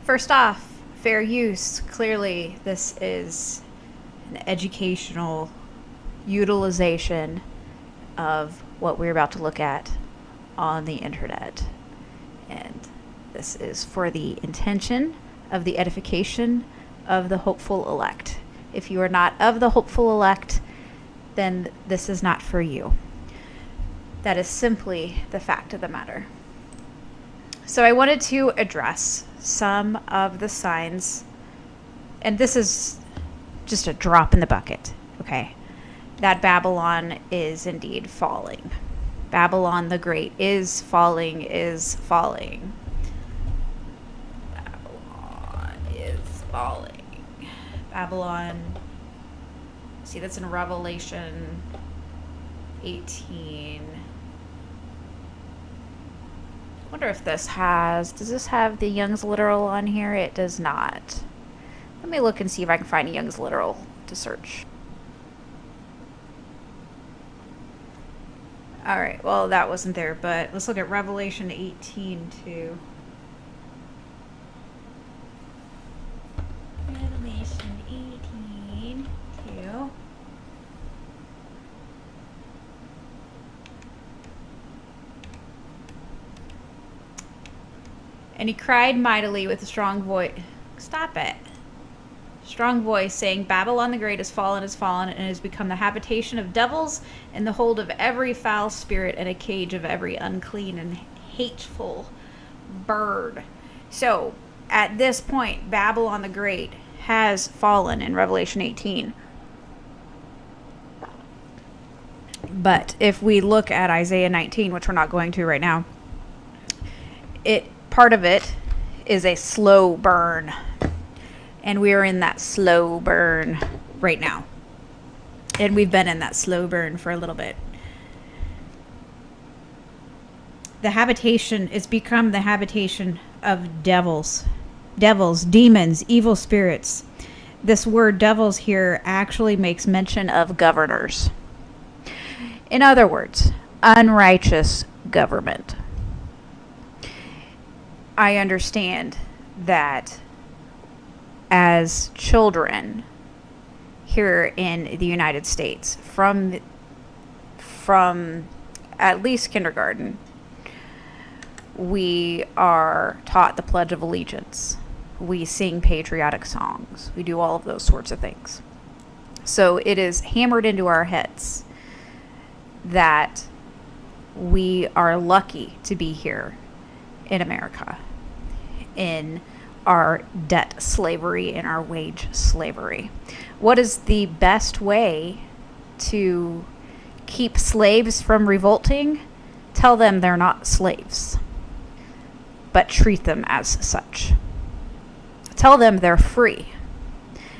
First off, fair use. Clearly, this is an educational utilization of what we're about to look at on the internet. And this is for the intention of the edification of the hopeful elect. If you are not of the hopeful elect, then this is not for you. That is simply the fact of the matter. So I wanted to address some of the signs, and this is just a drop in the bucket, okay? That Babylon is indeed falling. Babylon the Great is falling, is falling. Babylon is falling. Babylon, see, that's in Revelation 18. I wonder if does this have the Young's Literal on here? It does not. Let me look and see if I can find a Young's Literal to search. Alright, well, that wasn't there, but let's look at Revelation 18 too. Revelation 18 too. And he cried mightily with a strong voice. Stop it. Strong voice, saying, Babylon the Great is fallen, and has become the habitation of devils, and the hold of every foul spirit, and a cage of every unclean and hateful bird. So, at this point, Babylon the Great has fallen in Revelation 18. But if we look at Isaiah 19, which we're not going to right now, part of it is a slow burn. And we are in that slow burn right now. And we've been in that slow burn for a little bit. The habitation, it's become the habitation of devils. Devils, demons, evil spirits. This word devils here actually makes mention of governors. In other words, unrighteous government. I understand that as children here in the United States, from at least kindergarten, we are taught the Pledge of Allegiance. We sing patriotic songs. We do all of those sorts of things. So it is hammered into our heads that we are lucky to be here in America, in our debt slavery and our wage slavery. What is the best way to keep slaves from revolting? Tell them they're not slaves, but treat them as such. Tell them they're free,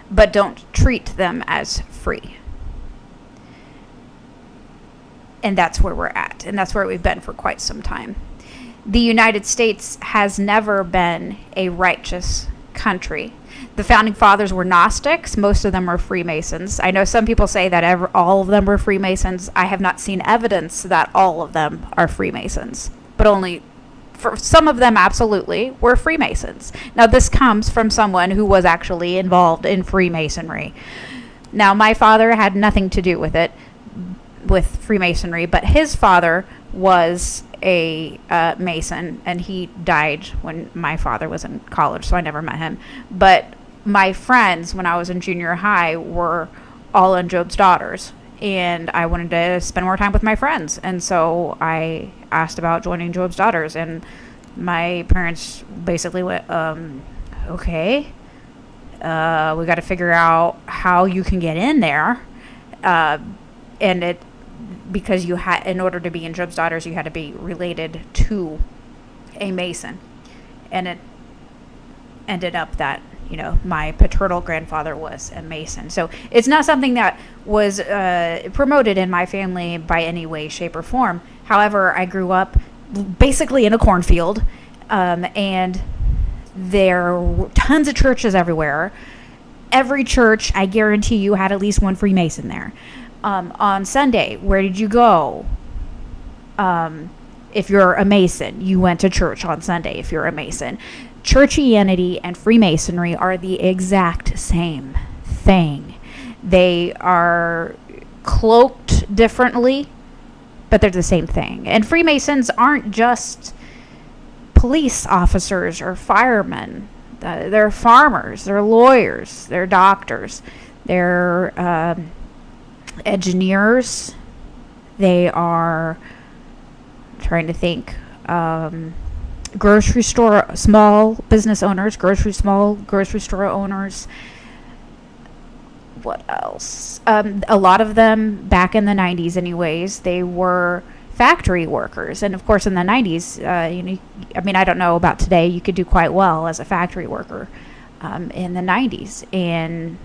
but don't treat them as free. And that's where we're at, and that's where we've been for quite some time. The United States has never been a righteous country. The founding fathers were Gnostics. Most of them were Freemasons. I know some people say that all of them were Freemasons. I have not seen evidence that all of them are Freemasons, but only for some of them absolutely were Freemasons. Now, this comes from someone who was actually involved in Freemasonry. Now, my father had nothing to do with it, with Freemasonry, but his father was a Mason, and he died when my father was in college, so I never met him. But my friends, when I was in junior high, were all in Job's Daughters, and I wanted to spend more time with my friends, and so I asked about joining Job's Daughters, and my parents basically went, okay, we got to figure out how you can get in there, and because you had, in order to be in Job's Daughters, you had to be related to a Mason. And it ended up that, my paternal grandfather was a Mason. So it's not something that was promoted in my family by any way, shape, or form. However, I grew up basically in a cornfield, and there were tons of churches everywhere. Every church, I guarantee you, had at least one Freemason there. On Sunday, where did you go? If you're a Mason, you went to church on Sunday if you're a Mason. Churchianity and Freemasonry are the exact same thing. They are cloaked differently, but they're the same thing. And Freemasons aren't just police officers or firemen. They're farmers, they're lawyers, they're doctors, they're engineers, they are, trying to think, grocery store, small business owners, small grocery store owners. What else? A lot of them back in the 90s anyways, they were factory workers. And of course in the 90s, I don't know about today, you could do quite well as a factory worker in the 90s. And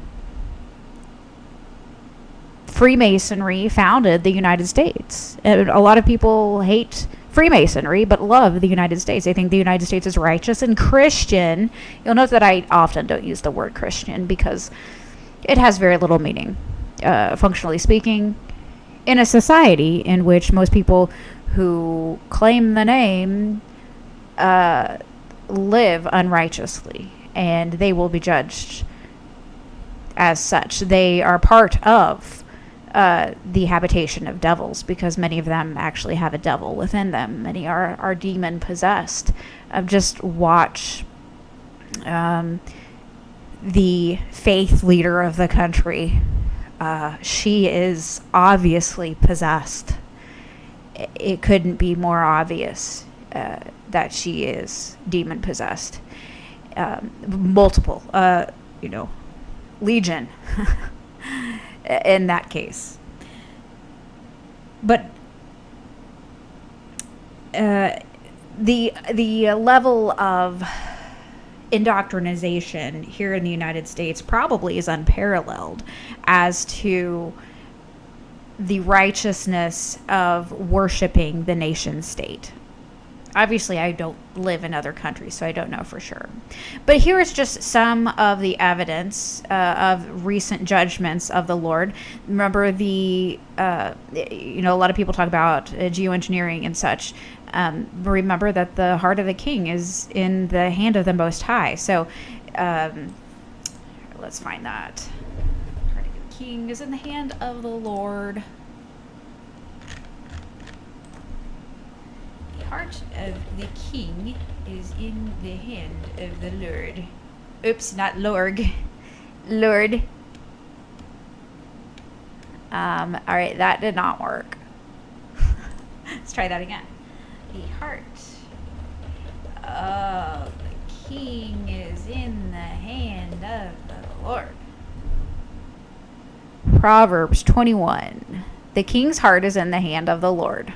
Freemasonry founded the United States. And a lot of people hate Freemasonry but love the United States. They think the United States is righteous and Christian. You'll note that I often don't use the word Christian because it has very little meaning, functionally speaking, in a society in which most people who claim the name live unrighteously, and they will be judged as such. They are part of the habitation of devils, because many of them actually have a devil within them. Many are demon possessed. Just watch the faith leader of the country. She is obviously possessed. It couldn't be more obvious that she is demon possessed. Multiple, legion in that case. But the level of indoctrination here in the United States probably is unparalleled as to the righteousness of worshiping the nation state. Obviously, I don't live in other countries, so I don't know for sure. But here is just some of the evidence of recent judgments of the Lord. Remember a lot of people talk about geoengineering and such. Remember that the heart of the king is in the hand of the Most High. So let's find that. Heart of the king is in the hand of the Lord. The heart of the king is in the hand of the Lord. Oops, not Lord. Lord. All right, that did not work. Let's try that again. The heart of the king is in the hand of the Lord. Proverbs 21. The king's heart is in the hand of the Lord.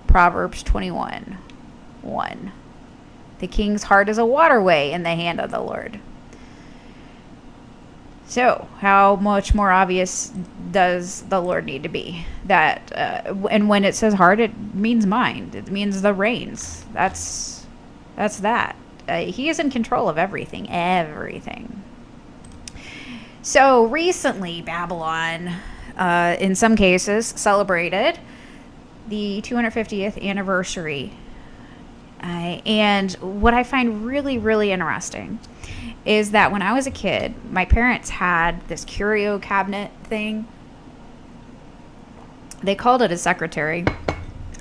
Proverbs 21:1. The king's heart is a waterway in the hand of the Lord. So, how much more obvious does the Lord need to be? That, and when it says heart, it means mind. It means the reins. That's that. He is in control of everything. Everything. So, recently, Babylon, in some cases, celebrated the 250th anniversary. And what I find really, really interesting is that when I was a kid, my parents had this curio cabinet thing. They called it a secretary.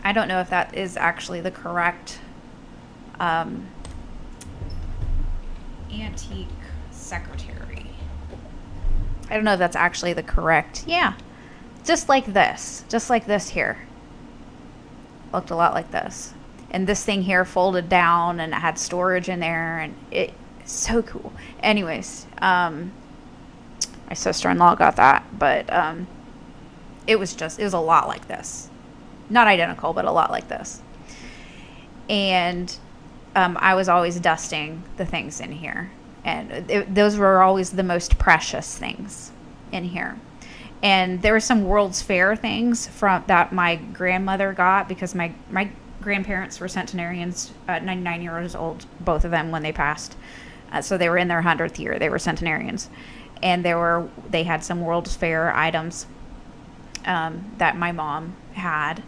I don't know if that is actually the correct antique secretary. I don't know if that's actually the correct. Yeah. Just like this here. Looked a lot like this. And this thing here folded down and it had storage in there, and it's so cool. Anyways, my sister-in-law got that, but it was a lot like this. Not identical, but a lot like this. And I was always dusting the things in here. And those were always the most precious things in here. And there were some World's Fair things from that my grandmother got, because my grandparents were centenarians, 99 years old, both of them, when they passed. So they were in their 100th year. They were centenarians. And they had some World's Fair items that my mom had.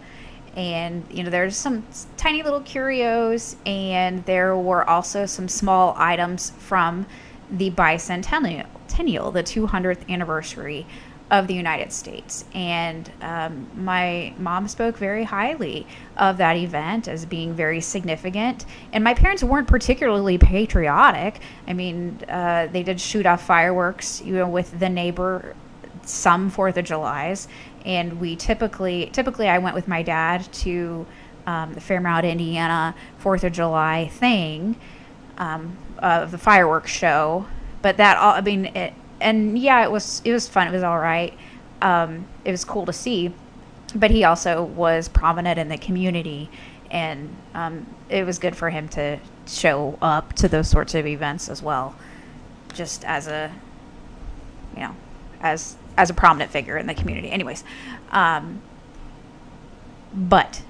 And, there's some tiny little curios, and there were also some small items from the bicentennial, the 200th anniversary of the United States. And my mom spoke very highly of that event as being very significant. And my parents weren't particularly patriotic. I mean, they did shoot off fireworks, with the neighbor, some 4th of July's. And we typically I went with my dad to the Fairmount, Indiana 4th of July thing, of the fireworks show. But that all, it was fun. It was all right. It was cool to see. But he also was prominent in the community, and it was good for him to show up to those sorts of events as well, just as a, as a prominent figure in the community. Anyways, but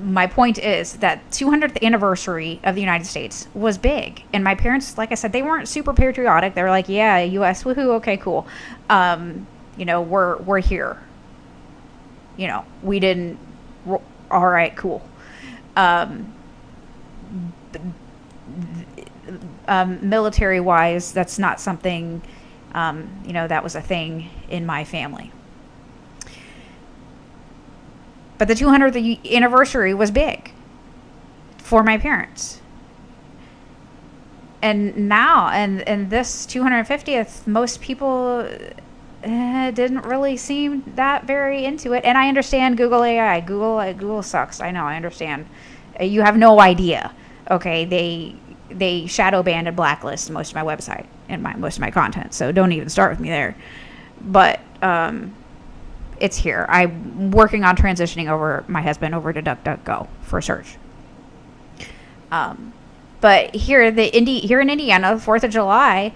my point is that 200th anniversary of the United States was big. And my parents, like I said, they weren't super patriotic. They were like, yeah, U.S., woohoo, okay, cool. We're here. We didn't, all right, cool. Military-wise, that's not something, that was a thing in my family. But the 200th anniversary was big for my parents. And now, and this 250th, most people didn't really seem that very into it. And I understand Google AI. Google sucks. I know, I understand. You have no idea. Okay, they shadow banned and blacklist most of my website and most of my content. So don't even start with me there. But it's here. I'm working on transitioning my husband over to DuckDuckGo for search. But here in Indiana, 4th of July,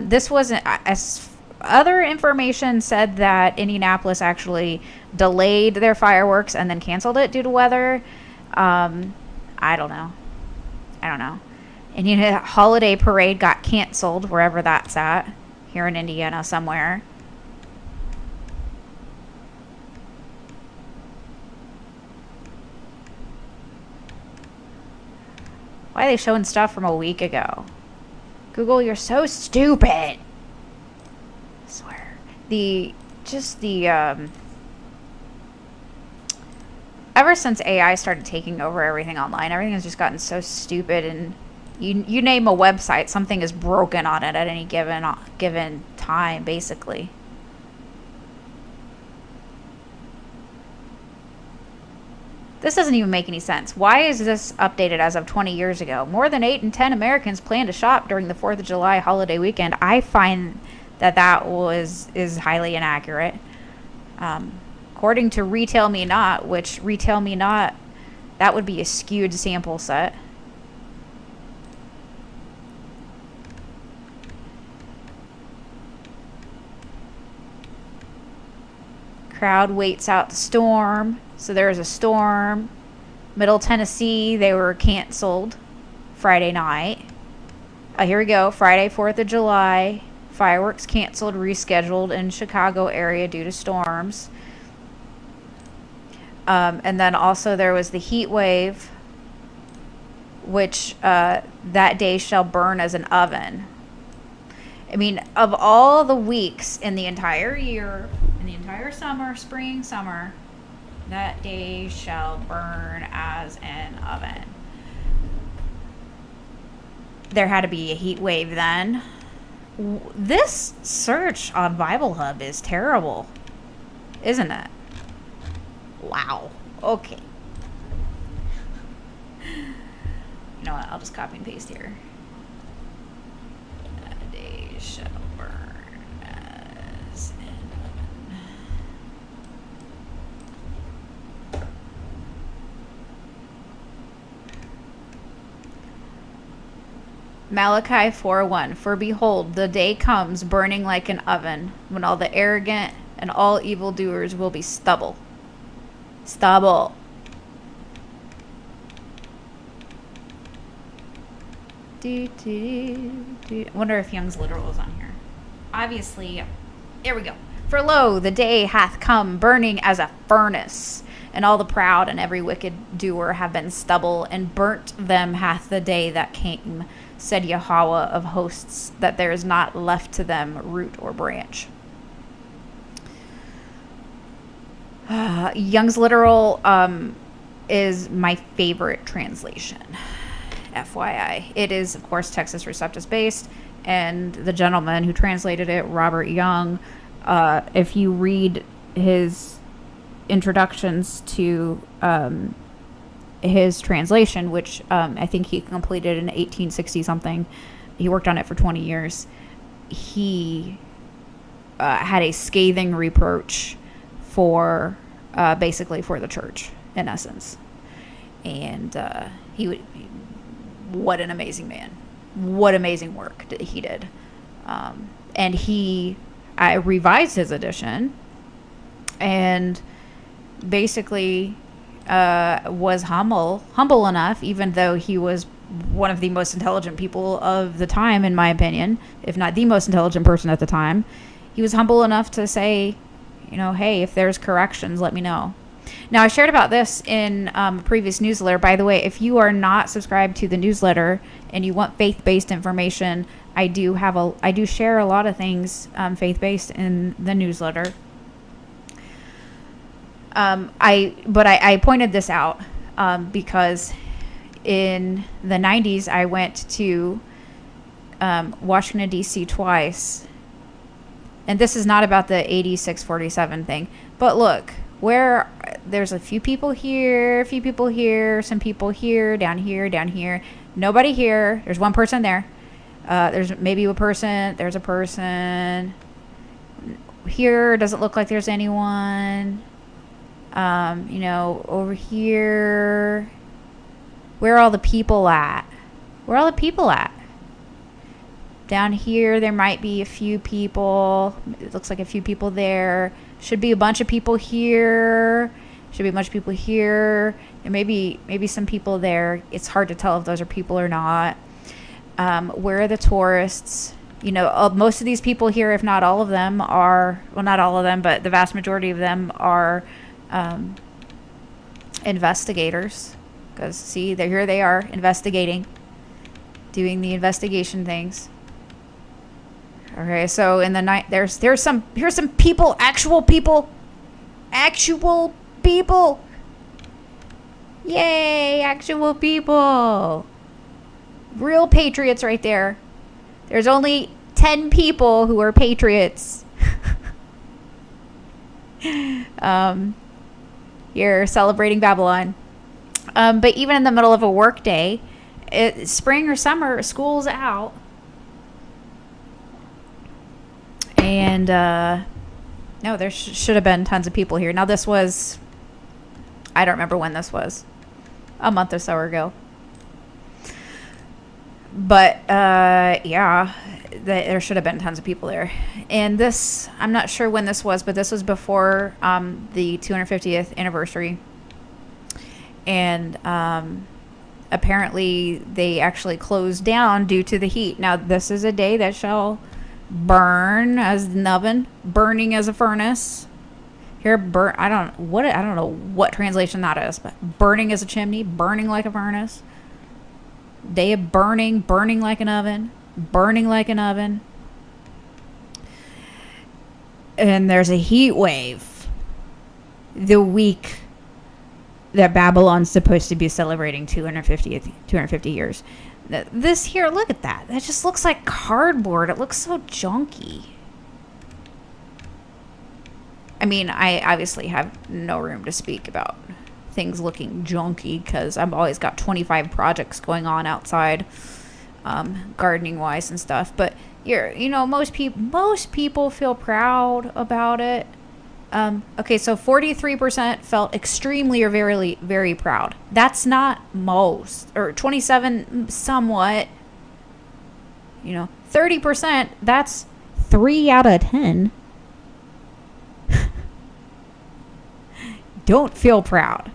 this wasn't, as other information said that Indianapolis actually delayed their fireworks and then canceled it due to weather. I don't know. And holiday parade got canceled wherever that's at, here in Indiana somewhere. Why are they showing stuff from a week ago? Google, you're so stupid. I swear. Ever since AI started taking over everything online, everything has just gotten so stupid, and you name a website, something is broken on it at any given time, basically. This doesn't even make any sense. Why is this updated as of 20 years ago? More than 8 in 10 Americans plan to shop during the 4th of July holiday weekend. I find that is highly inaccurate. According to Retail Me Not, which Retail Me Not, that would be a skewed sample set. Crowd waits out the storm. So there was a storm. Middle Tennessee, they were canceled Friday night. Here we go. Friday, 4th of July. Fireworks canceled, rescheduled in Chicago area due to storms. And then also there was the heat wave, which that day shall burn as an oven. I mean, of all the weeks in the entire year, in the entire summer, spring, summer, that day shall burn as an oven. There had to be a heat wave then. This search on Bible Hub is terrible, isn't it? Wow. Okay. You know what? I'll just copy and paste here. That day shall burn as an oven. Malachi 4:1. For behold, the day comes burning like an oven, when all the arrogant and all evildoers will be stubble. Stubble. Wonder if Young's literal is on here. Obviously, here we go. For lo, the day hath come burning as a furnace, and all the proud and every wicked doer have been stubble, and burnt them hath the day that came, said Yahweh of hosts, that there is not left to them root or branch. Young's literal is my favorite translation, FYI. It is, of course, Texas Receptus based, and the gentleman who translated it, Robert Young, if you read his introductions to his translation, which I think he completed in 1860 something, he worked on it for 20 years, he had a scathing reproach for basically for the church, in essence. And what an amazing man, what amazing work he did. And I revised his edition, and basically was humble enough, even though he was one of the most intelligent people of the time, in my opinion, if not the most intelligent person at the time. He was humble enough to say, hey, if there's corrections, let me know. Now, I shared about this in a previous newsletter. By the way, if you are not subscribed to the newsletter and you want faith-based information, I do share a lot of things faith-based in the newsletter. I pointed this out because in the 90s I went to Washington, D.C. twice. And this is not about the 8647 thing. But look, where there's a few people here, some people here, down here. Nobody here. There's one person there. There's maybe a person. There's a person. Here doesn't look like there's anyone. Over here. Where are all the people at? Down here, there might be a few people. It looks like a few people there. Should be a bunch of people here. There may be some people there. It's hard to tell if those are people or not. Where are the tourists? Most of these people here, if not all of them, are, well, not all of them, but the vast majority of them are investigators. Because, see, here they are investigating, doing the investigation things. Okay, so in the night, here's some people, actual people. Yay, actual people. Real patriots right there. There's only 10 people who are patriots. You're celebrating Babylon. But even in the middle of a work day, spring or summer, school's out. And no, there should have been tons of people here. Now this was, I don't remember when this was, a month or so ago. But yeah, there should have been tons of people there. And this, I'm not sure when this was, but this was before the 250th anniversary. And apparently they actually closed down due to the heat. Now this is a day that shall burn as an oven, burning as a furnace. Here, I don't know what translation that is, but burning as a chimney, burning like a furnace. Day of burning like an oven, And there's a heat wave the week that Babylon's supposed to be celebrating 250 years. This here, look at that. That just looks like cardboard. It looks so junky. I mean, I obviously have no room to speak about things looking junky because I've always got 25 projects going on outside, gardening wise and stuff. But most people feel proud about it. Okay, so 43% felt extremely or very, very proud. That's not most, or 27 somewhat. 30%, that's 3 out of 10. Don't feel proud.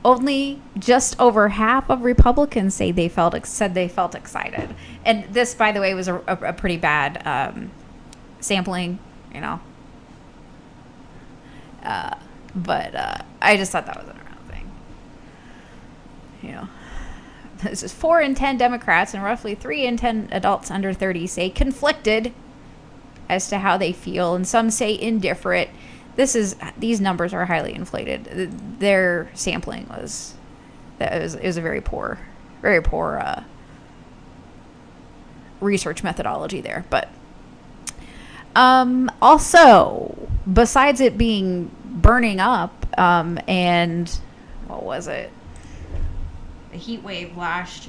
Only just over half of Republicans said they felt excited. And this, by the way, was a pretty bad sampling. But I just thought that was an around thing. This is 4 in 10 Democrats and roughly 3 in 10 adults under 30 say conflicted as to how they feel, and some say indifferent. These numbers are highly inflated. Their sampling was a very poor research methodology there. But also, besides it being burning up, and what was it? A heat wave last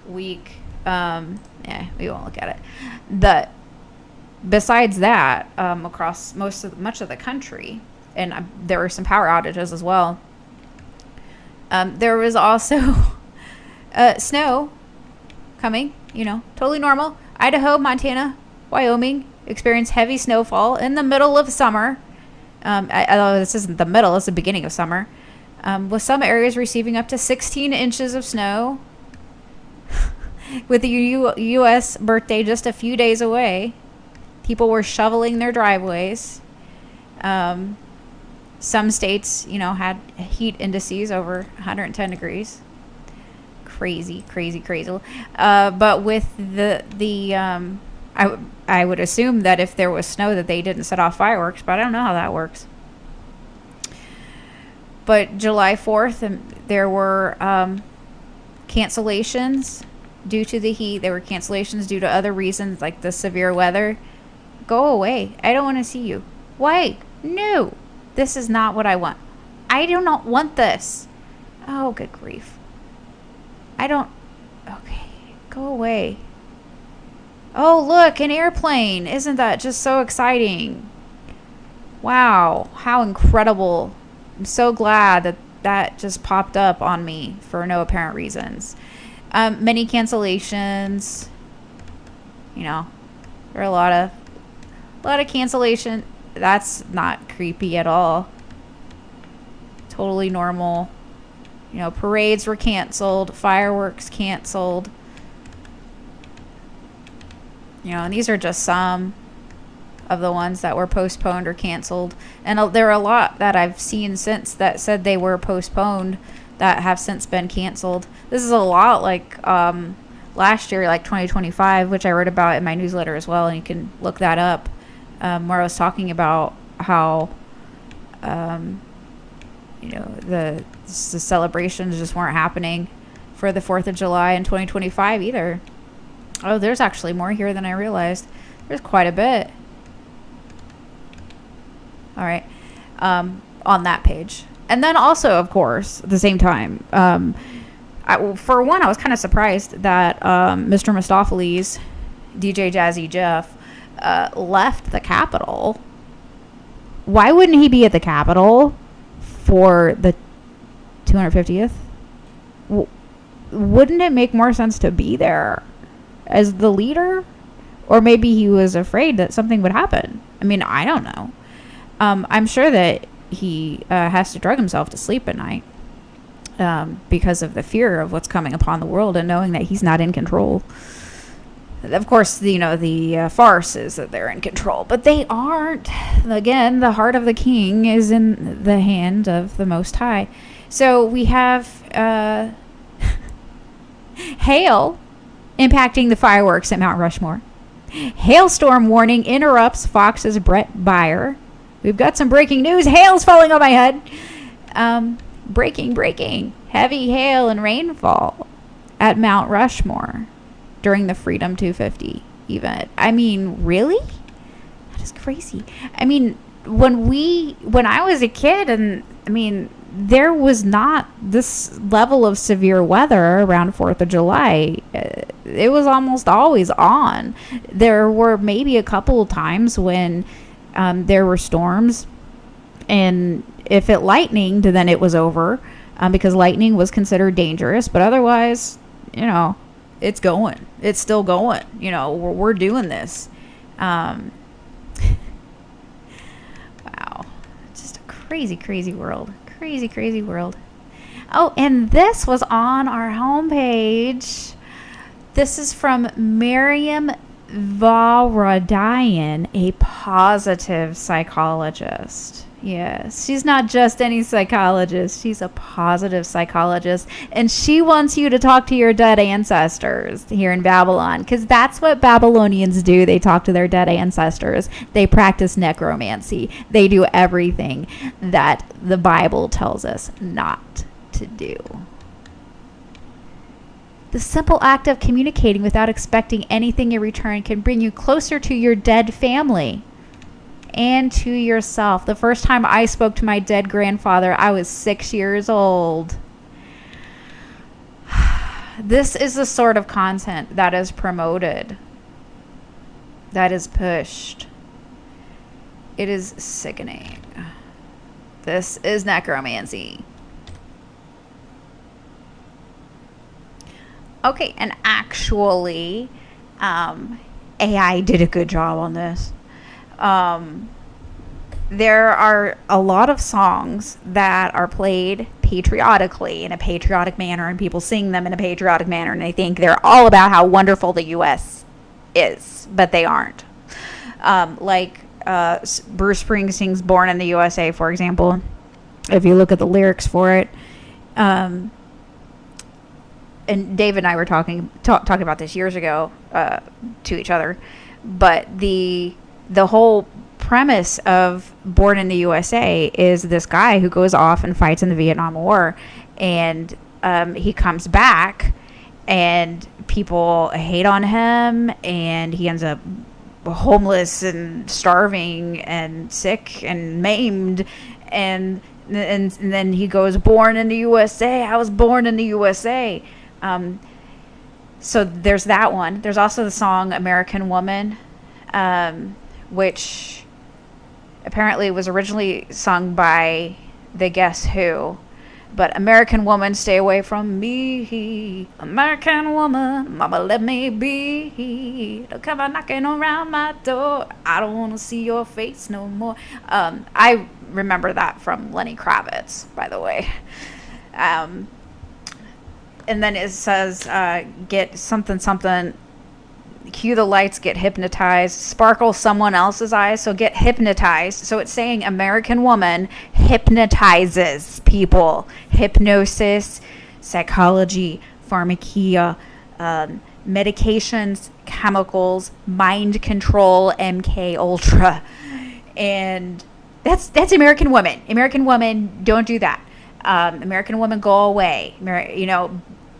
week. We won't look at it. Besides that, across much of the country, and there were some power outages as well. There was also snow coming, totally normal. Idaho, Montana, Wyoming experienced heavy snowfall in the middle of summer. Although this isn't the middle, it's the beginning of summer. With some areas receiving up to 16 inches of snow. With the U.S. birthday just a few days away, people were shoveling their driveways. Some states, had heat indices over 110 degrees. Crazy. But with I would assume that if there was snow that they didn't set off fireworks, but I don't know how that works. But July 4th, there were cancellations due to the heat. There were cancellations due to other reasons, like the severe weather. Go away. I don't want to see you. Why? No. This is not what I want. I do not want this. Oh, good grief. Okay. Go away. Oh, look, an airplane. Isn't that just so exciting? Wow. How incredible. I'm so glad that just popped up on me for no apparent reasons. Many cancellations. There are a lot of cancellation. That's not creepy at all. Totally normal. Parades were canceled, fireworks canceled. And these are just some of the ones that were postponed or canceled. And there are a lot that I've seen since that said they were postponed that have since been canceled. This is a lot like last year, like 2025, which I wrote about in my newsletter as well, and you can look that up, where I was talking about how the celebrations just weren't happening for the 4th of July in 2025 either. Oh, there's actually more here than I realized. There's quite a bit. All right. On that page. And then also, of course, at the same time, for one, I was kind of surprised that Mr. Mistopheles, DJ Jazzy Jeff, left the Capitol. Why wouldn't he be at the Capitol for the 250th? Wouldn't it make more sense to be there as the leader? Or maybe he was afraid that something would happen. I mean, I don't know. I'm sure that he has to drug himself to sleep at night because of the fear of what's coming upon the world and knowing that he's not in control. Of course, the farce is that they're in control, but they aren't. Again, the heart of the king is in the hand of the Most High. So we have hail impacting the fireworks at Mount Rushmore. Hailstorm warning interrupts Fox's Brett Baier. We've got some breaking news. Hail's falling on my head. Breaking. Heavy hail and rainfall at Mount Rushmore during the Freedom 250 event. I mean, really? That is crazy. I mean, when I was a kid, and I mean, there was not this level of severe weather around 4th of July. It was almost always on. There were maybe a couple of times when there were storms, and if it lightninged, then it was over, because lightning was considered dangerous. But otherwise, it's going. It's still going. We're doing this. Wow. Just a crazy world. Crazy world. Oh, and this was on our homepage. This is from Merriam Varadian, a positive psychologist. Yes, she's not just any psychologist. She's a positive psychologist. And she wants you to talk to your dead ancestors here in Babylon, because that's what Babylonians do. They talk to their dead ancestors. They practice necromancy. They do everything that the Bible tells us not to do. The simple act of communicating without expecting anything in return can bring you closer to your dead family and to yourself. The first time I spoke to my dead grandfather, I was 6 years old. This is the sort of content that is promoted, that is pushed. It is sickening. This is necromancy. Okay, and actually, AI did a good job on this. There are a lot of songs that are played patriotically, in a patriotic manner, and people sing them in a patriotic manner, and they think they're all about how wonderful the U.S. is, but they aren't. Like Bruce Springsteen's Born in the USA, for example. If you look at the lyrics for it, and Dave and I were talking about this years ago to each other, but the whole premise of Born in the USA is this guy who goes off and fights in the Vietnam War, and he comes back, and people hate on him, and he ends up homeless and starving and sick and maimed, and then he goes, "Born in the USA, I was born in the USA." So there's that one. There's also the song American Woman, which apparently was originally sung by the Guess Who. But American Woman, stay away from me. American woman, mama, let me be. Don't come a knocking around my door. I don't want to see your face no more. I remember that from Lenny Kravitz, by the way. And then it says, get something, cue the lights, get hypnotized, sparkle someone else's eyes, so get hypnotized. So it's saying American Woman hypnotizes people. Hypnosis, psychology, pharmakia, medications, chemicals, mind control, MK Ultra. And that's American Woman. American Woman, don't do that. American Woman, go away.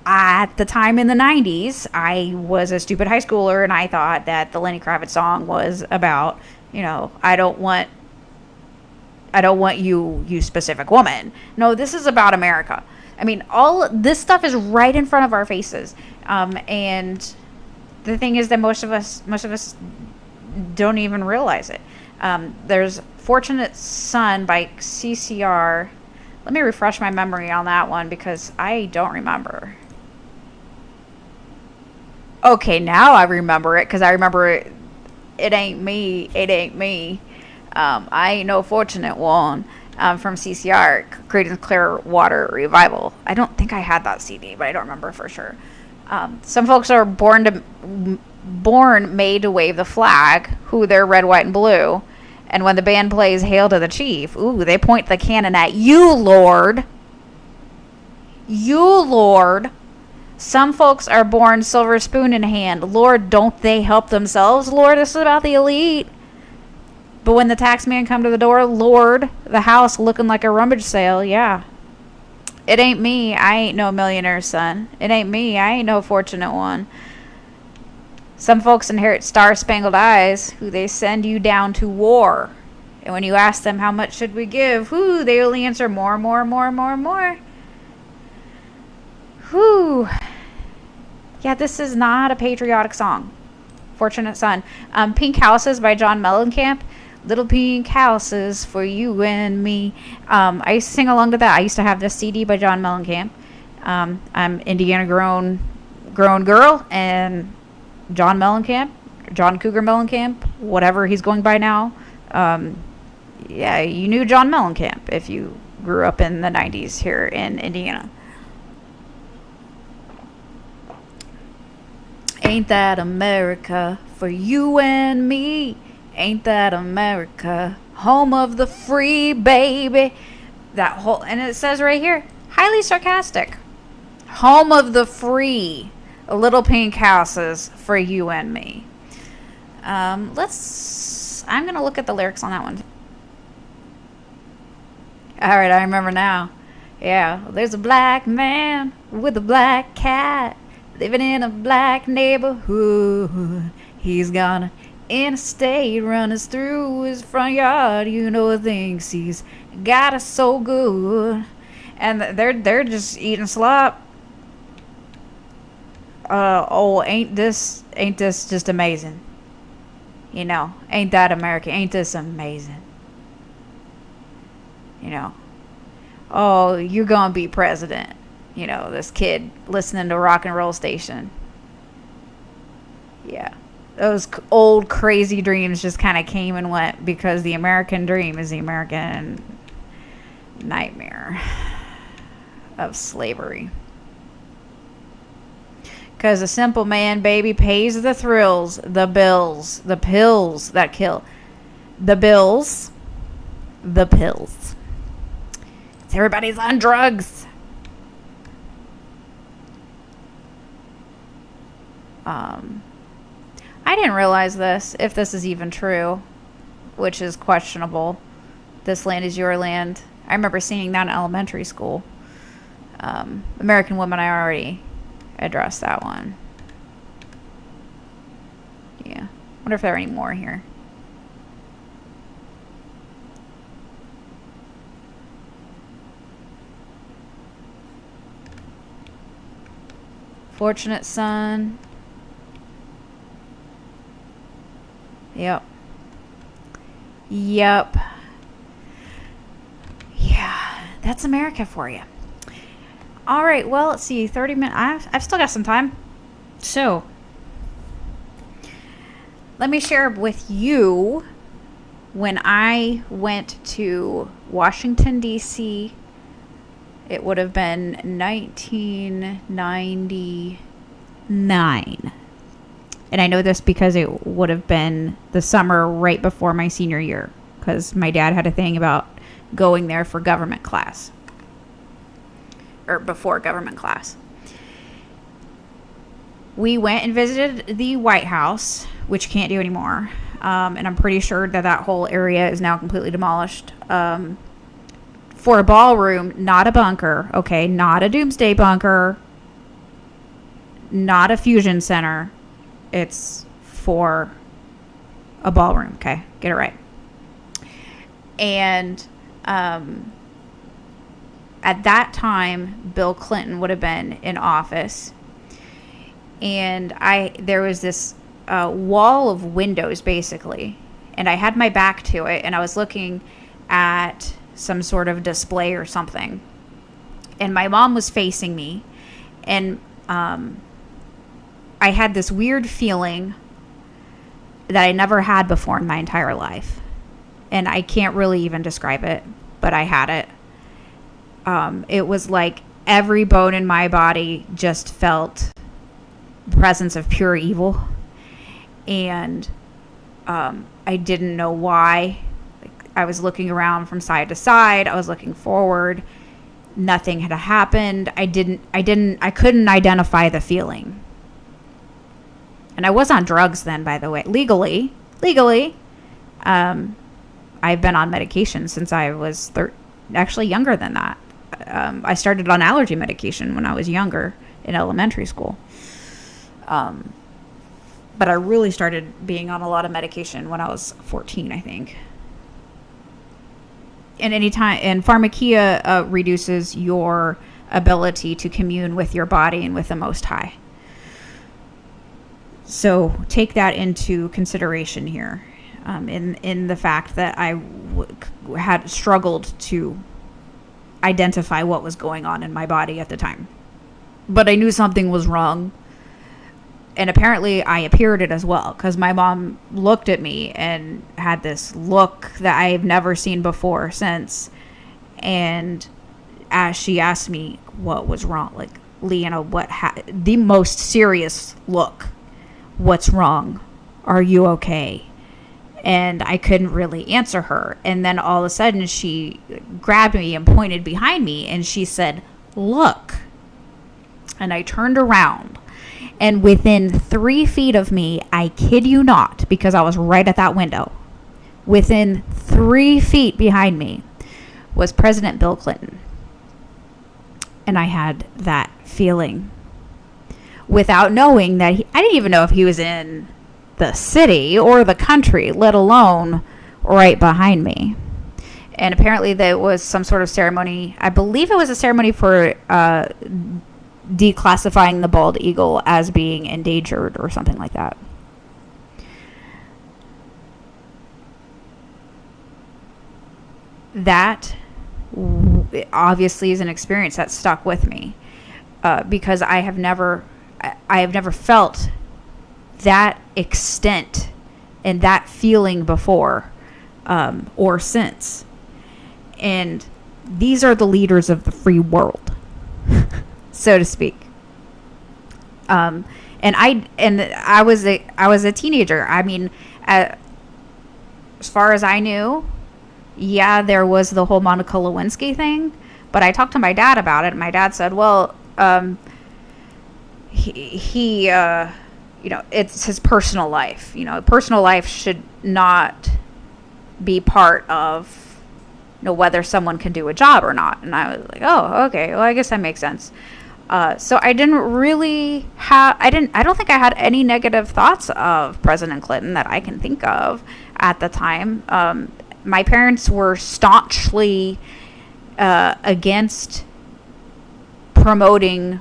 At the time in the 90s, I was a stupid high schooler, and I thought that the Lenny Kravitz song was about, I don't want you specific woman. No, this is about America. I mean, all this stuff is right in front of our faces. And the thing is that most of us don't even realize it. There's Fortunate Son by CCR. Let me refresh my memory on that one, because I don't remember. Okay, now I remember it, because I remember it. It ain't me. I ain't no fortunate one. From CCR, Creedence Clearwater Revival. I don't think I had that CD, but I don't remember for sure. Some folks are born made to wave the flag. They're red, white, and blue. And when the band plays Hail to the Chief, they point the cannon at you, Lord. You, Lord. Some folks are born silver spoon in hand. Lord, don't they help themselves? Lord, this is about the elite. But when the tax man come to the door, Lord, the house looking like a rummage sale, yeah. It ain't me. I ain't no millionaire's son. It ain't me. I ain't no fortunate one. Some folks inherit star-spangled eyes, who they send you down to war. And when you ask them, how much should we give? They only answer more. Yeah, this is not a patriotic song. Fortunate Son. Pink Houses by John Mellencamp. Little pink houses for you and me. I used to sing along to that. I used to have this CD by John Mellencamp. I'm Indiana grown girl, and John Cougar Mellencamp, whatever he's going by now. Yeah, you knew John Mellencamp if you grew up in the 90s here in Indiana. Ain't that America? for you and me. Ain't that America? Home of the free, baby. That whole, and it says right here, highly sarcastic. Home of the free. Little pink houses for you and me. I'm going to look at the lyrics on that one. All right, I remember now. Yeah, there's a black man with a black cat living in a black neighborhood. He's got an interstate running through his front yard. You know, thinks he's got us so good. And they're just eating slop. Ain't this just amazing? You know, ain't that America? Ain't this amazing? You know, oh, you're gonna be president. You know, this kid listening to rock and roll station. Yeah, those old crazy dreams just kind of came and went, because the American dream is the American nightmare of slavery. Because a simple man, baby, pays the thrills, the bills, the pills that kill. The bills, the pills. Everybody's on drugs. I didn't realize this, if this is even true, which is questionable. This land is your land. I remember seeing that in elementary school. American Woman, I already addressed that one. Yeah. Wonder if there are any more here. Fortunate son. Yep. Yeah, that's America for you. All right, well, let's see, 30 minutes. I've still got some time. So, let me share with you when I went to Washington, D.C. It would have been 1999. And I know this because it would have been the summer right before my senior year, because my dad had a thing about going there for government class. Or before government class. We went and visited the White House, which can't do anymore. And I'm pretty sure that whole area is now completely demolished. For a ballroom, not a bunker, okay? Not a doomsday bunker. Not a fusion center. It's for a ballroom, okay? Get it right. And at that time, Bill Clinton would have been in office. And there was this wall of windows, basically. And I had my back to it, and I was looking at some sort of display or something. And my mom was facing me. And I had this weird feeling that I never had before in my entire life. And I can't really even describe it, but I had it. It was like every bone in my body just felt the presence of pure evil. And I didn't know why. I was looking around from side to side. I was looking forward. Nothing had happened. I couldn't identify the feeling. And I was on drugs then, by the way. Legally. I've been on medication since I was actually younger than that. I started on allergy medication when I was younger in elementary school. But I really started being on a lot of medication when I was 14, I think. And pharmakia reduces your ability to commune with your body and with the Most High. So take that into consideration here, in the fact that I had struggled to identify what was going on in my body at the time. But I knew something was wrong. And apparently I appeared it as well, because my mom looked at me and had this look that I've never seen before since. And as she asked me what was wrong, like, Leanna, the most serious look. What's wrong? "Are you okay?" And I couldn't really answer her. And then all of a sudden she grabbed me and pointed behind me and she said, "Look." And I turned around, and within 3 feet of me, I kid you not, because I was right at that window, within 3 feet behind me was President Bill Clinton. And I had that feeling without knowing that I didn't even know if he was in the city or the country, let alone right behind me. And apparently there was some sort of ceremony. I believe it was a ceremony for declassifying the bald eagle as being endangered or something like that. That obviously is an experience that stuck with me, because I have never felt that extent and that feeling before, or since. And these are the leaders of the free world, so to speak. And I was a teenager. I mean, as far as I knew, yeah, there was the whole Monica Lewinsky thing, but I talked to my dad about it, and my dad said, well, he it's his personal life. Personal life should not be part of, whether someone can do a job or not. And I was like, oh, okay, well, I guess that makes sense. So I didn't really I don't think I had any negative thoughts of President Clinton that I can think of at the time. My parents were staunchly against promoting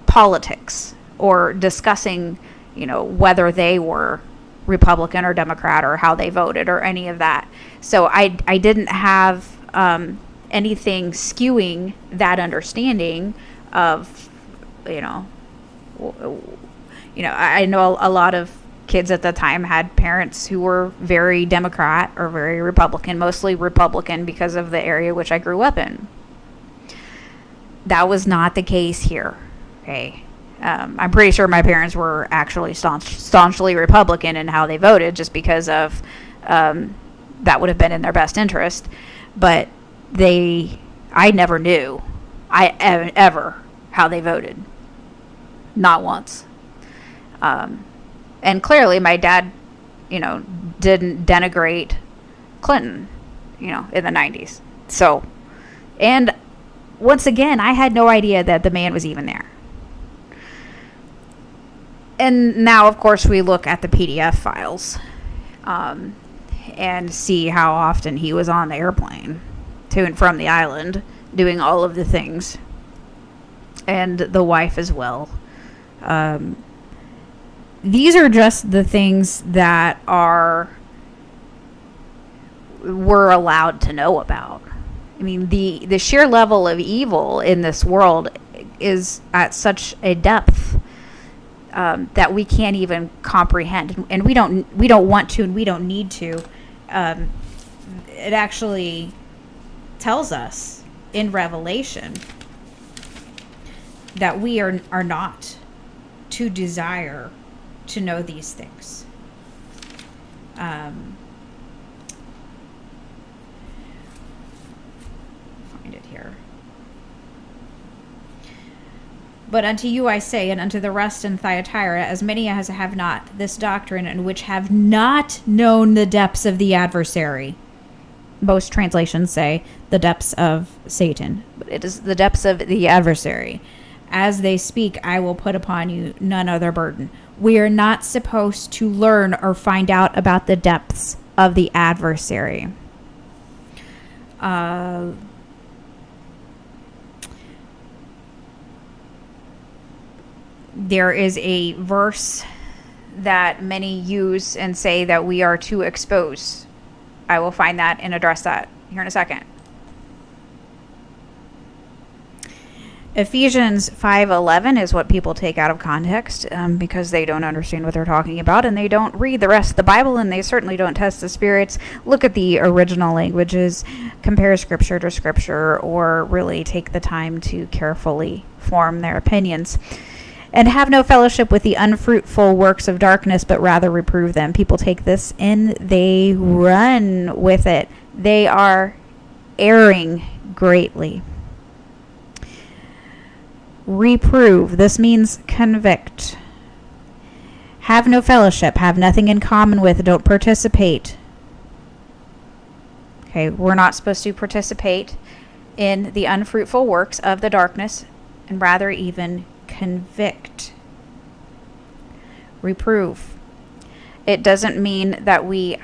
politics or discussing, whether they were Republican or Democrat or how they voted or any of that. So I didn't have anything skewing that understanding of, I know a lot of kids at the time had parents who were very Democrat or very Republican, mostly Republican because of the area which I grew up in. That was not the case here. Okay. I'm pretty sure my parents were actually staunchly Republican in how they voted, just because of that would have been in their best interest. But I never knew ever how they voted. Not once. And clearly my dad, didn't denigrate Clinton, in the 90s. So, and once again, I had no idea that the man was even there. And now, of course, we look at the PDF files and see how often he was on the airplane to and from the island doing all of the things. And the wife as well. These are just the things that we're allowed to know about. I mean, the sheer level of evil in this world is at such a depth that we can't even comprehend, and we don't want to, and we don't need to. It actually tells us in Revelation that we are not to desire to know these things. Find it here. But unto you I say, and unto the rest in Thyatira, as many as have not this doctrine, and which have not known the depths of the adversary. Most translations say the depths of Satan, but it is the depths of the adversary. As they speak, I will put upon you none other burden. We are not supposed to learn or find out about the depths of the adversary. There is a verse that many use and say that we are to expose. I will find that and address that here in a second. Ephesians 5:11 is what people take out of context because they don't understand what they're talking about, and they don't read the rest of the Bible, and they certainly don't test the spirits, look at the original languages, compare scripture to scripture, or really take the time to carefully form their opinions. And have no fellowship with the unfruitful works of darkness, but rather reprove them. People take this and they run with it. They are erring greatly. Reprove. This means convict. Have no fellowship. Have nothing in common with. Don't participate. Okay, we're not supposed to participate in the unfruitful works of the darkness, and rather even convict. Reprove. It doesn't mean that we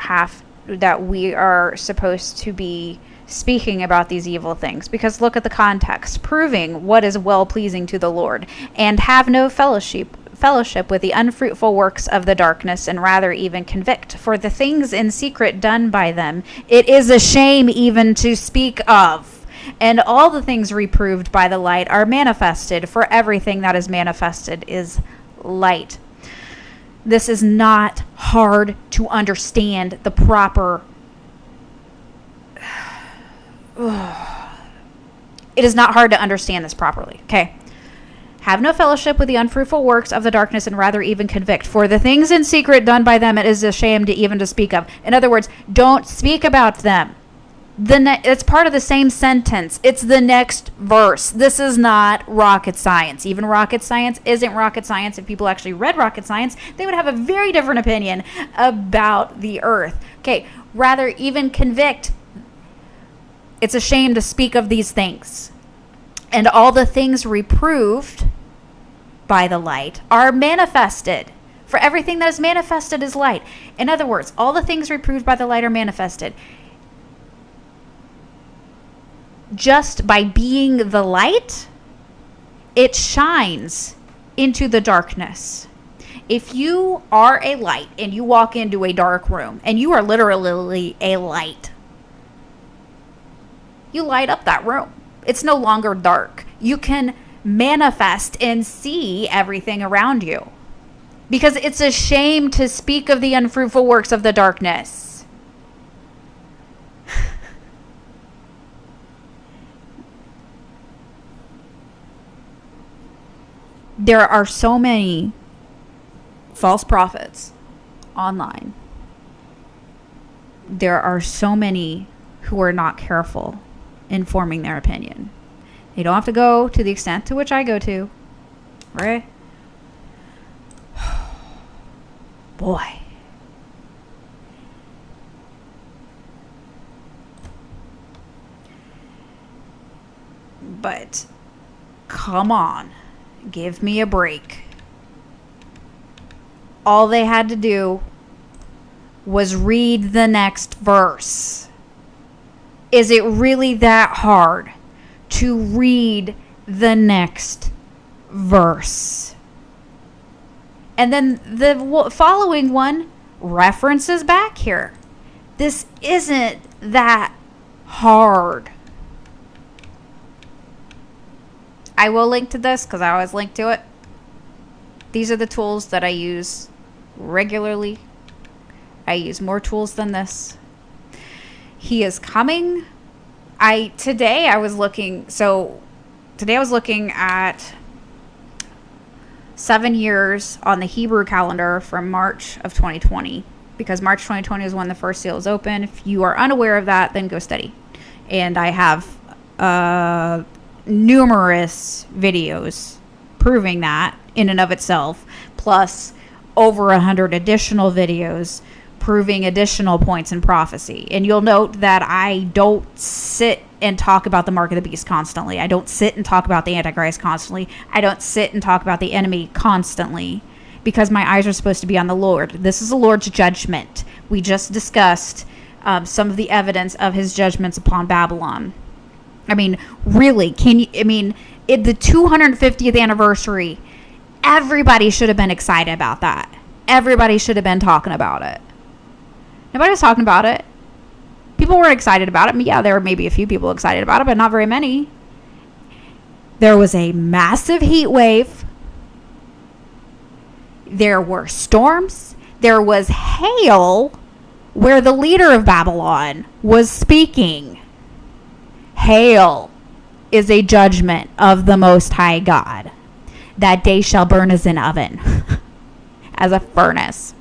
are supposed to be speaking about these evil things, because look at the context. Proving what is well pleasing to the Lord, and have no fellowship with the unfruitful works of the darkness, and rather even convict. For the things in secret done by them, it is a shame even to speak of. And all the things reproved by the light are manifested, for everything that is manifested is light. This is not hard to understand the proper. It is not hard to understand this properly. Okay. Have no fellowship with the unfruitful works of the darkness, and rather even convict. For the things in secret done by them, it is a shame to even to speak of. In other words, don't speak about them. It's part of the same sentence. It's the next verse. This is not rocket science. Even rocket science isn't rocket science. If people actually read rocket science, they would have a very different opinion about the earth. Okay, rather even convict. It's a shame to speak of these things. And all the things reproved by the light are manifested. For everything that is manifested is light. In other words, all the things reproved by the light are manifested. Just by being the light, it shines into the darkness. If you are a light and you walk into a dark room, and you are literally a light, you light up that room. It's no longer dark. You can manifest and see everything around you. Because it's a shame to speak of the unfruitful works of the darkness. There are so many false prophets online. There are so many who are not careful in forming their opinion. They don't have to go to the extent to which I go to. Right? Boy. But come on. Give me a break. All they had to do was read the next verse. Is it really that hard to read the next verse? And then the following one references back here. This isn't that hard. I will link to this because I always link to it. These are the tools that I use regularly. I use more tools than this. He is coming. Today I was looking at 7 years on the Hebrew calendar from March of 2020, because March 2020 is when the first seal was open. If you are unaware of that, then go study. And I have numerous videos proving that in and of itself, plus over 100 additional videos proving additional points in prophecy. And you'll note that I don't sit and talk about the mark of the beast constantly. I don't sit and talk about the Antichrist constantly. I don't sit and talk about the enemy constantly, because my eyes are supposed to be on the Lord. This is the Lord's judgment. We just discussed some of the evidence of his judgments upon Babylon. I mean, really, the 250th anniversary, everybody should have been excited about that. Everybody should have been talking about it. Nobody was talking about it. People were excited about it. I mean, yeah, there were maybe a few people excited about it, but not very many. There was a massive heat wave. There were storms. There was hail where the leader of Babylon was speaking. Hail is a judgment of the Most High God. That day shall burn as an oven, as a furnace.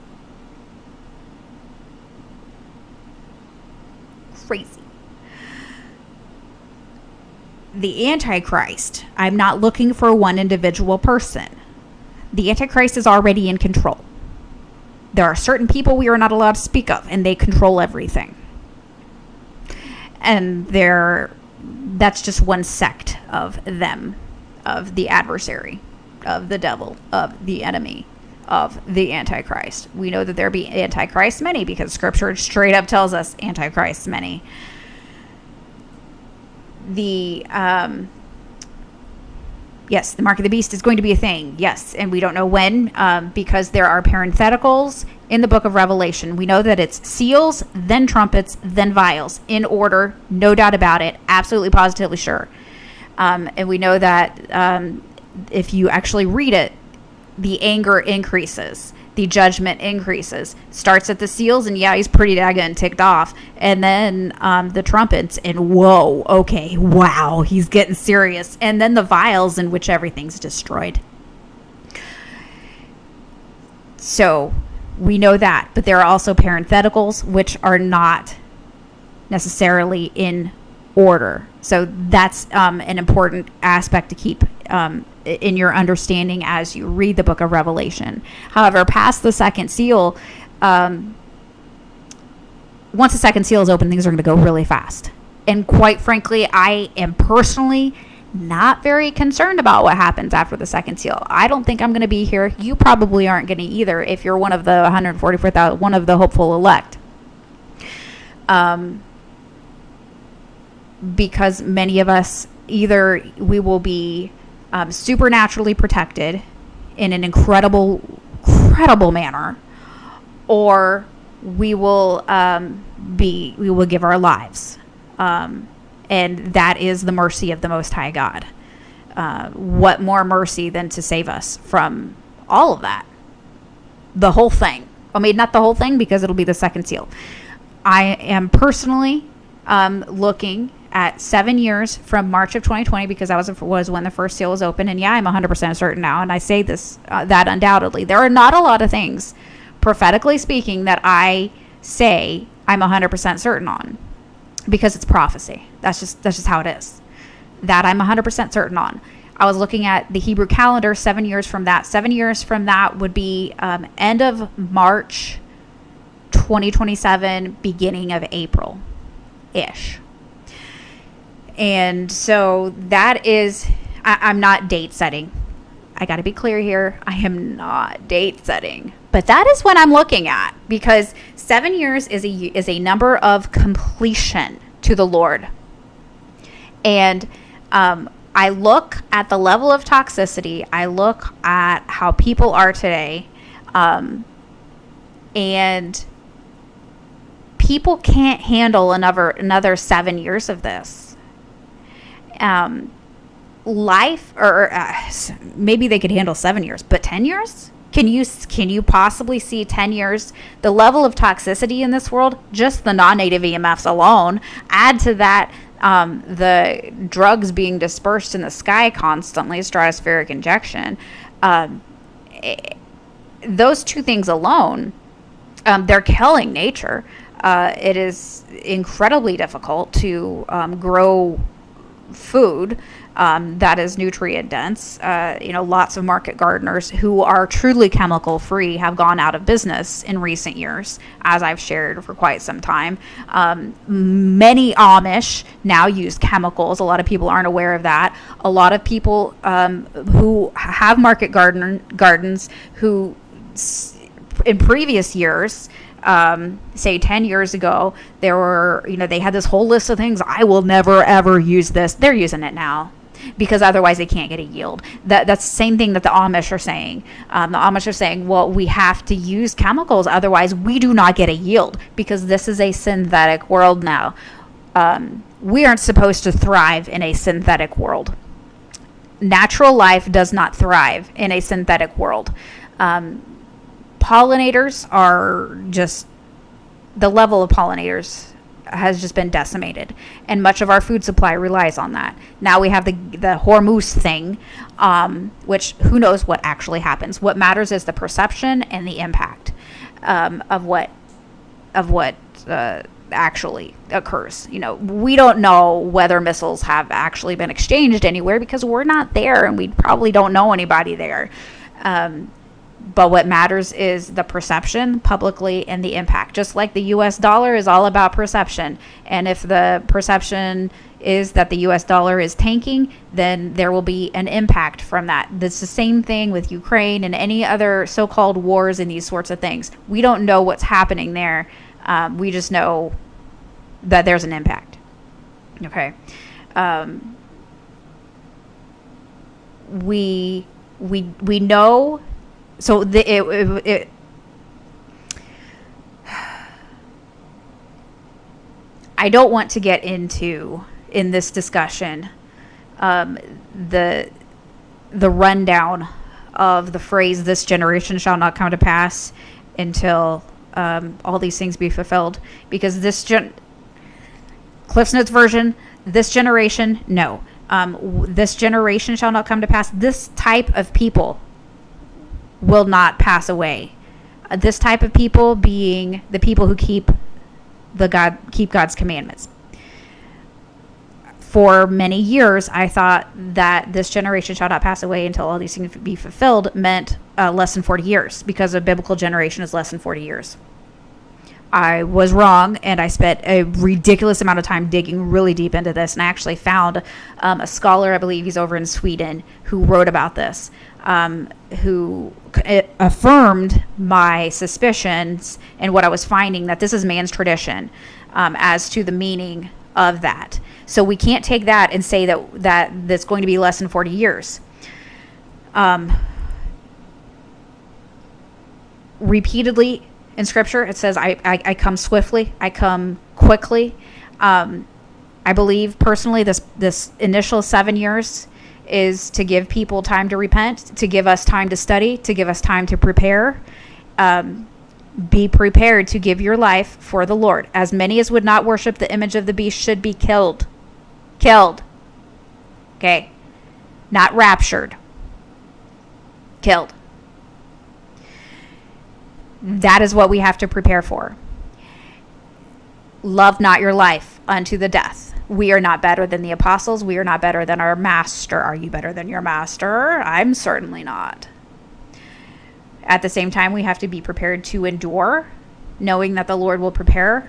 Crazy. The Antichrist, I'm not looking for one individual person. The Antichrist is already in control. There are certain people we are not allowed to speak of, and they control everything. And that's just one sect of them, of the adversary, of the devil, of the enemy, of the Antichrist. We know that there be Antichrist many because Scripture straight up tells us Antichrist many. Yes, the mark of the beast is going to be a thing. Yes, and we don't know when, because there are parentheticals in the book of Revelation. We know that it's seals, then trumpets, then vials, in order, no doubt about it, absolutely positively sure. And we know that if you actually read it, the anger increases, the judgment increases. Starts at the seals, and yeah, he's pretty daggone ticked off. And then the trumpets, and whoa, okay, wow, he's getting serious. And then the vials, in which everything's destroyed. So we know that, but there are also parentheticals, which are not necessarily in order. So that's an important aspect to keep in your understanding as you read the book of Revelation. However, past the second seal, once the second seal is open, things are going to go really fast. And quite frankly, I am personally not very concerned about what happens after the second seal. I don't think I'm going to be here. You probably aren't going to either if you're one of the 144,000, one of the hopeful elect. Because many of us, either we will be supernaturally protected in an incredible manner, or we will give our lives, and that is the mercy of the Most High God. What more mercy than to save us from all of that, the whole thing? I mean, not the whole thing, because it'll be the second seal. I am personally looking at 7 years from March of 2020, because that was when the first seal was open. And yeah, I'm 100% certain now, and I say this that undoubtedly. There are not a lot of things, prophetically speaking, that I say I'm 100% certain on, because it's prophecy. That's just how it is. That I'm 100% certain on. I was looking at the Hebrew calendar 7 years from that. 7 years from that would be end of March 2027, beginning of April-ish. And so that is, I'm not date setting. I got to be clear here. I am not date setting. But that is what I'm looking at, because 7 years is a number of completion to the Lord. And I look at the level of toxicity. I look at how people are today. And people can't handle another 7 years of this. Life, or maybe they could handle 7 years, but 10 years? Can you possibly see 10 years? The level of toxicity in this world, just the non-native EMFs alone, add to that the drugs being dispersed in the sky constantly, stratospheric injection. Those two things alone, they're killing nature. It is incredibly difficult to grow food that is nutrient dense. Lots of market gardeners who are truly chemical free have gone out of business in recent years, as I've shared for quite some time. Many Amish now use chemicals. A lot of people aren't aware of that. A lot of people who have market gardens who in previous years, say 10 years ago, they had this whole list of things. I will never ever use this. They're using it now, because otherwise they can't get a yield. That's the same thing that the Amish are saying. The Amish are saying, well, we have to use chemicals, otherwise we do not get a yield, because this is a synthetic world now. We aren't supposed to thrive in a synthetic world. Natural life does not thrive in a synthetic world. Pollinators are just, the level of pollinators has just been decimated, and much of our food supply relies on that. Now we have the Hormuz thing, which who knows what actually happens. What matters is the perception and the impact of what actually occurs. We don't know whether missiles have actually been exchanged anywhere because we're not there, and we probably don't know anybody there. But what matters is the perception publicly and the impact. Just like the US dollar is all about perception. And if the perception is that the US dollar is tanking, then there will be an impact from that. It's the same thing with Ukraine and any other so-called wars and these sorts of things. We don't know what's happening there. We just know that there's an impact. Okay. We know. So I don't want to get into in this discussion the rundown of the phrase "this generation shall not come to pass" until all these things be fulfilled, because Cliff's Notes version, this generation, no, this generation shall not come to pass. This type of people will not pass away. This type of people being the people who keep God's commandments. For many years, I thought that this generation shall not pass away until all these things be fulfilled meant less than 40 years, because a biblical generation is less than 40 years. I was wrong, and I spent a ridiculous amount of time digging really deep into this, and I actually found a scholar, I believe he's over in Sweden, who wrote about this, who affirmed my suspicions and what I was finding, that this is man's tradition as to the meaning of that. So we can't take that and say that that's going to be less than 40 years. Repeatedly in Scripture, it says, I come swiftly, I come quickly. I believe personally this initial 7 years is to give people time to repent, to give us time to study, to give us time to prepare. Be prepared to give your life for the Lord. As many as would not worship the image of the beast should be killed. Killed. Okay. Not raptured. Killed. That is what we have to prepare for. Love not your life unto the death. We are not better than the apostles. We are not better than our master. Are you better than your master? I'm certainly not. At the same time, we have to be prepared to endure, knowing that the Lord will prepare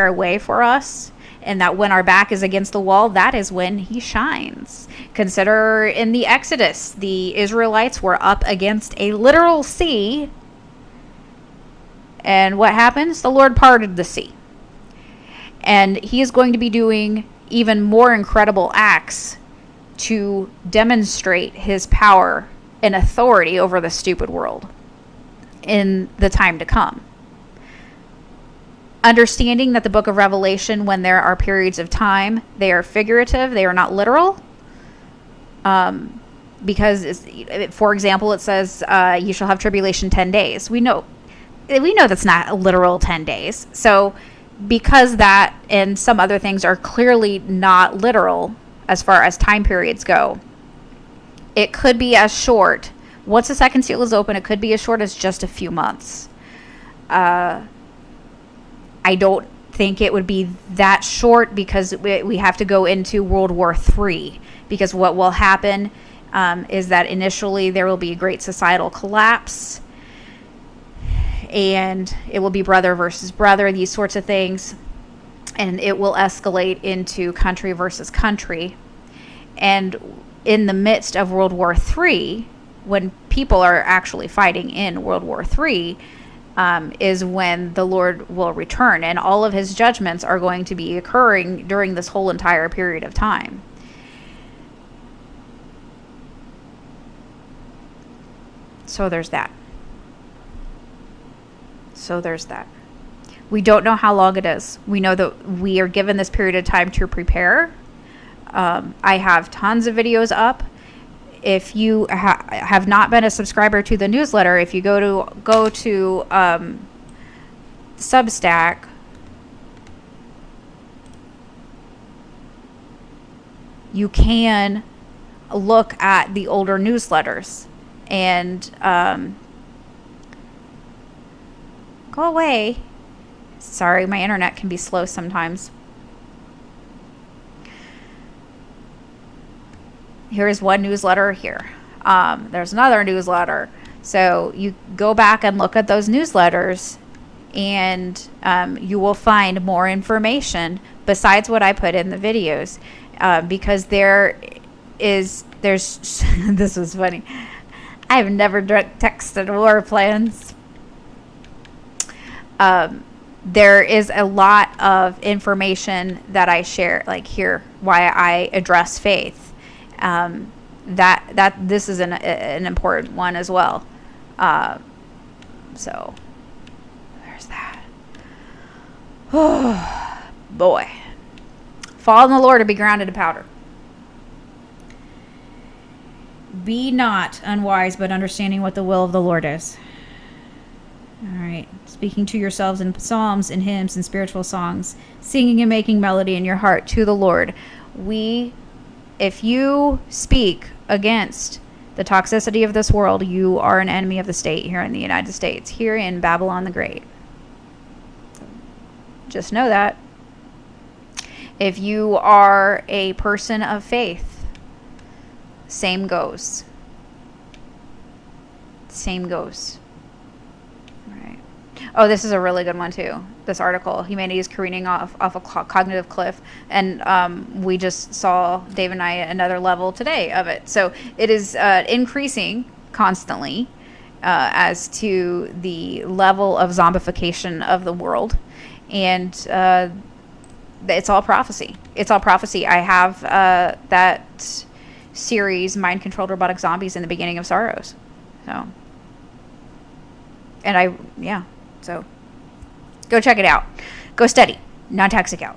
a way for us, and that when our back is against the wall, that is when he shines. Consider in the Exodus, the Israelites were up against a literal sea, and what happens? The Lord parted the sea. And he is going to be doing even more incredible acts to demonstrate his power and authority over the stupid world in the time to come. Understanding that the book of Revelation, when there are periods of time, they are figurative, they are not literal. Because, for example, it says, you shall have tribulation 10 days. We know that's not a literal 10 days. So because that and some other things are clearly not literal as far as time periods go, it could be as short. Once the second seal is open, it could be as short as just a few months. I don't think it would be that short, because we have to go into World War III. Because what will happen is that initially there will be a great societal collapse, and it will be brother versus brother, these sorts of things. And it will escalate into country versus country. And in the midst of World War III, when people are actually fighting in World War III, is when the Lord will return. And all of his judgments are going to be occurring during this whole entire period of time. So there's that. We don't know how long it is. We know that we are given this period of time to prepare. I have tons of videos up. If you have not been a subscriber to the newsletter, if you go to Substack, you can look at the older newsletters and go away. Sorry, my internet can be slow sometimes. Here's one newsletter here. There's another newsletter. So you go back and look at those newsletters, and you will find more information besides what I put in the videos, because there's this was funny. I've never texted war plans. There is a lot of information that I share, like here, why I address faith. That this is an important one as well. So there's that. Oh boy. Fall in the Lord or be grounded to powder. Be not unwise, but understanding what the will of the Lord is. All right. Speaking to yourselves in psalms and hymns and spiritual songs, singing and making melody in your heart to the Lord. If you speak against the toxicity of this world, you are an enemy of the state here in the United States, here in Babylon the Great. Just know that. If you are a person of faith, same goes. Same goes. All right. Oh, this is a really good one too. This article, humanity is careening off a cognitive cliff, and we just saw, Dave and I, another level today of it. So it is increasing constantly as to the level of zombification of the world, and it's all prophecy. It's all prophecy. I have that series, Mind Controlled Robotic Zombies, in the Beginning of Sorrows. So, and so go check it out. Go study. Non-toxic out.